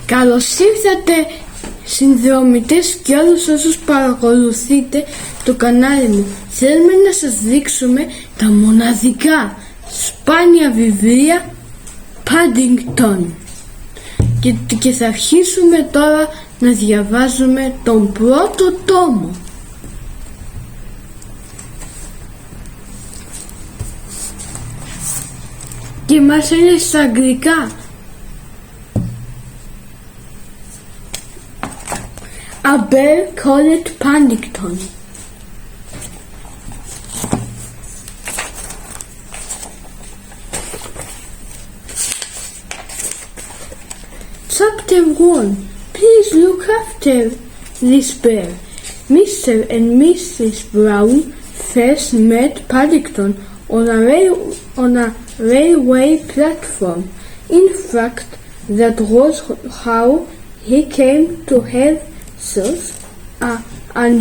Καλώς ήρθατε συνδρομητές και όλους όσους παρακολουθείτε το κανάλι μου. Θέλουμε να σας δείξουμε τα μοναδικά σπάνια βιβλία paddington και θα αρχίσουμε τώρα να διαβάζουμε τον πρώτο τόμο. Και μας είναι στα αγγλικά. A bear called Paddington. Chapter 1. Please look after this bear. Mr. and Mrs. Brown first met Paddington on a railway platform. In fact, that was how he came to have an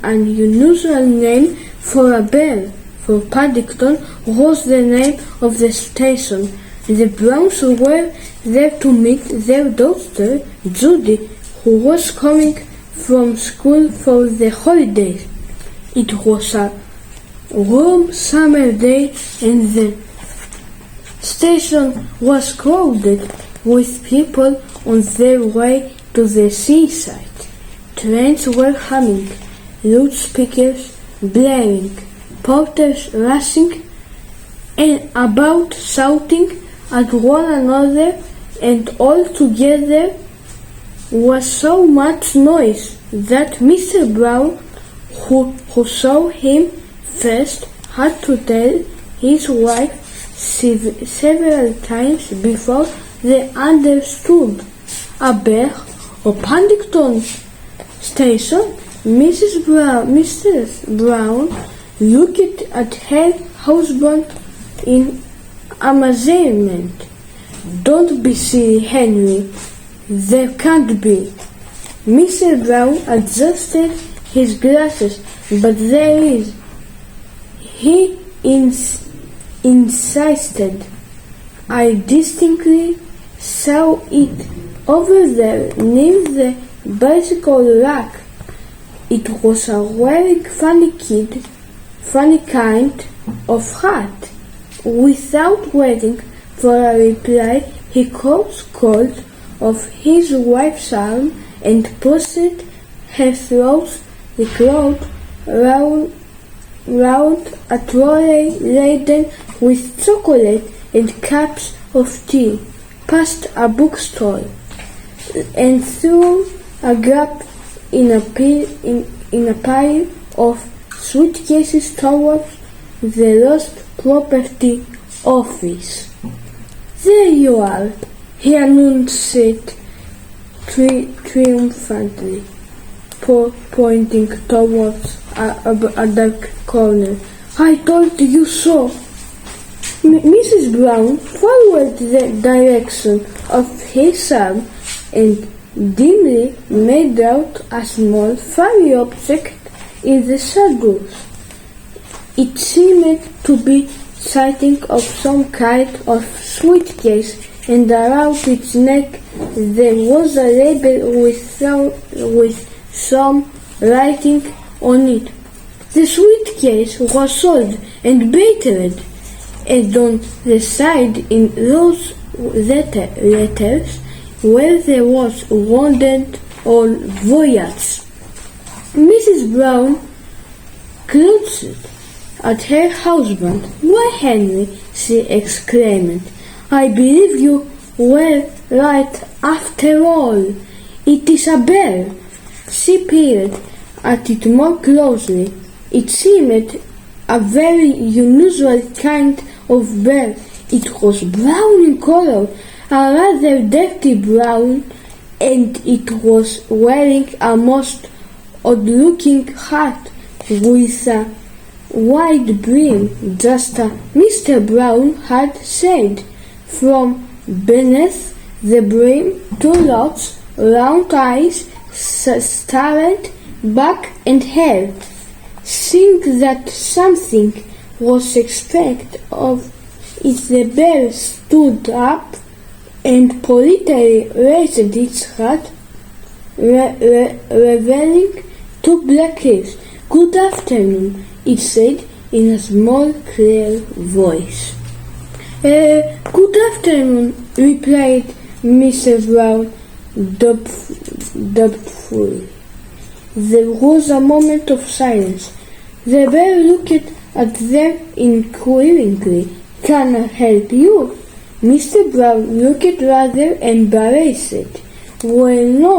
unusual name for a bear, for Paddington was the name of the station. The Browns were there to meet their daughter, Judy, who was coming from school for the holidays. It was a warm summer day and the station was crowded with people on their way to the seaside. Trains were humming, loudspeakers blaring, porters rushing and about shouting at one another, and all together was so much noise that Mr. Brown, who saw him first, had to tell his wife several times before they understood. A bear or Paddington station? Mrs. Brown looked at her husband in amazement. Don't be silly, Henry. There can't be. Mr. Brown adjusted his glasses. But there is. He insisted. I distinctly saw it over there near the bicycle rack. It was a very funny kind of hat. Without waiting for a reply, he caught hold of his wife's arm and pushed her through the crowd round a trolley laden with chocolate and cups of tea, past a bookstore, and through a gap in a pile of suitcases towards the lost property office. There you are, he announced triumphantly, pointing towards a dark corner. I told you so. Mrs. Brown followed the direction of his arm and dimly made out a small furry object in the shadows. It seemed to be something of some kind of suitcase, and around its neck there was a label with some writing on it. The suitcase was sold and battered, and on the side in those letters where there was wandered on voyage. Mrs. Brown clutched at her husband. Why, Henry, she exclaimed, I believe you were right after all. It is a bear. She peered at it more closely. It seemed a very unusual kind of bear. It was brown in color, a rather dirty brown, and it was wearing a most odd-looking hat with a wide brim, just as Mr. Brown had said. From beneath the brim, two large, round eyes stared back at her. Seeing that something was expected of it, the bear stood up and politely raised its hat, revealing two black ears. "Good afternoon," it said in a small, clear voice. "Good afternoon," replied Mr. Brown doubtfully. There was a moment of silence. The bear looked at them inquiringly. "Can I help you?" Mr. Brown looked rather embarrassed. "Well, no.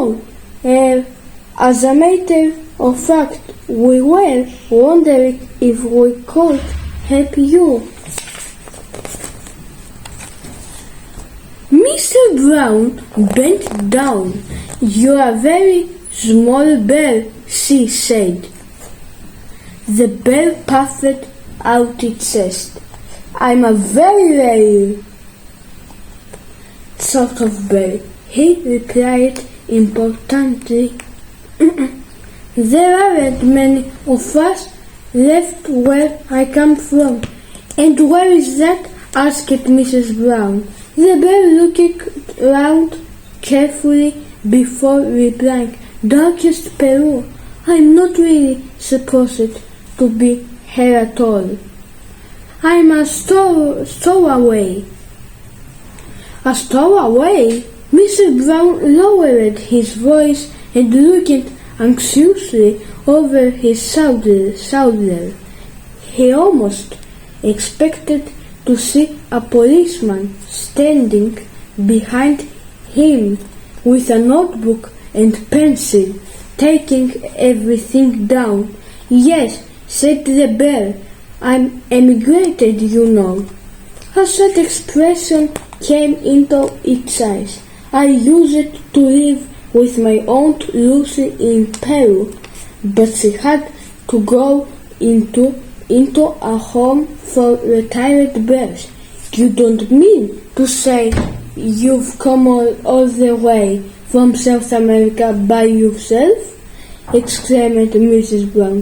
As a matter of fact, we were wondering if we could help you." Mr. Brown bent down. "You're a very small bear," she said. The bear puffed out its chest. "I'm a very sort of bear," he replied importantly. "There aren't many of us left where I come from." "And where is that?" asked Mrs. Brown. The bear looked round carefully before replying. "Darkest Peru. I'm not really supposed to be here at all. I'm a stowaway." "A stowaway?" Mr. Brown lowered his voice and looked anxiously over his shoulder. He almost expected to see a policeman standing behind him with a notebook and pencil, taking everything down. "Yes," said the bear, "I'm emigrated, you know." A sad expression came into its eyes. "I used to live with my Aunt Lucy in Peru, but she had to go into a home for retired bears." "You don't mean to say you've come all the way from South America by yourself?" exclaimed Mrs. Brown.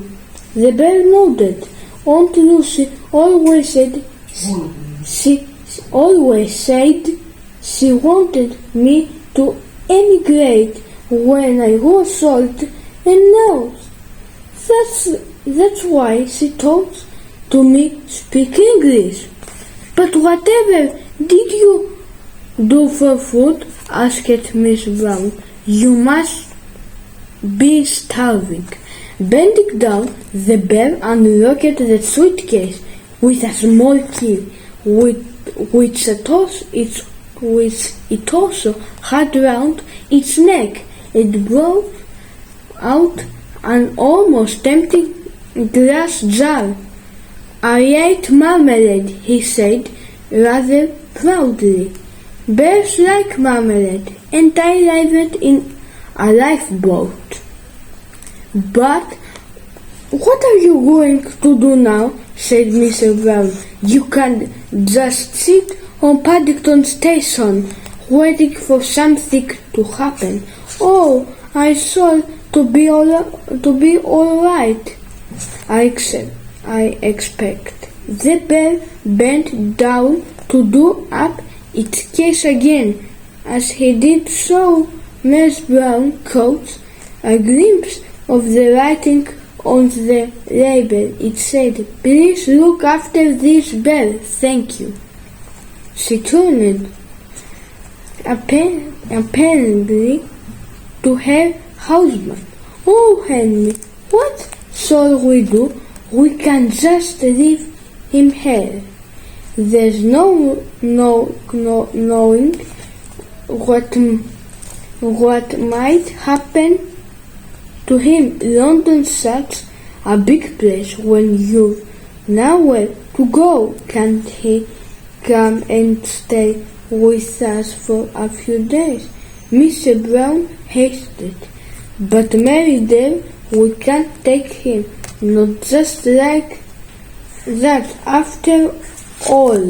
The bear nodded. "Aunt Lucy always said she wanted me to emigrate when I was old, and now that's why she taught to me speak English." "But whatever did you do for food?" asked Miss Brown. "You must be starving." Bending down, the bear unlocked the suitcase with a small key, which it also had round its neck. It brought out an almost empty glass jar. "I ate marmalade," he said, rather proudly. "Bears like marmalade, and I lived in a lifeboat." "But what are you going to do now?" said Mr. Brown. "You can't just sit on Paddington Station waiting for something to happen." "Oh, I thought to be all right. I expect." The bear bent down to do up its case again. As he did so, Miss Brown caught a glimpse of the writing on the label. It said, "Please look after this bear, thank you." She turned apparently to her husband. "Oh, Henry, what shall we do? We can't just leave him here. There's no knowing what might happen to him. London's such a big place when you've nowhere to go. Can't he come and stay with us for a few days?" Mr. Brown hesitated. "But Mary dear, we can't take him. Not just like that after all."